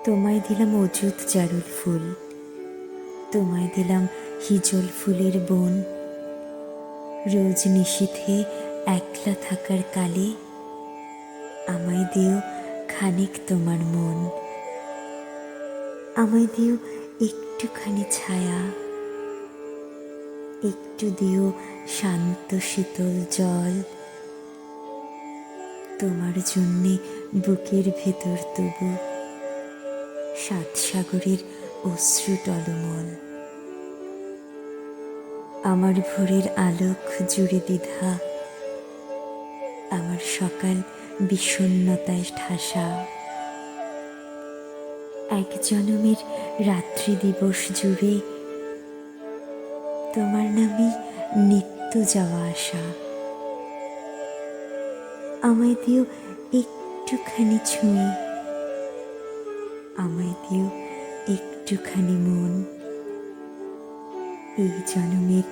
তোমায় দিলাম অযুত জারুল ফুল, তোমায় দিলাম হিজল ফুলের বন। রোজ নিশীথে একলা থাকার কালে আমায় দিও খানিক তোমার মন। আমায় দিও একটুখানি ছায়া, একটু দিও শান্ত শীতল জল। তোমার জন্যে বুকের ভেতর তবু সাত সাগরের অশ্রু টলমল। আমার ভোরের আলোক জুড়ে দ্বিধা, আমার সকাল বিষণ্ণতায় ঠাসা। এক জনমের রাত্রি দিবস জুড়ে তোমার নামে নিত্য যাওয়া আসা। আমায় দিও একটুখানি ছুঁয়ে, আমায় দিও একটুখানি মন। এই জনমের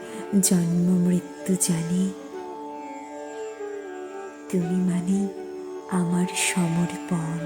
জন্ম মৃত্যু জানি তুমি মানে আমার সমর্পণ।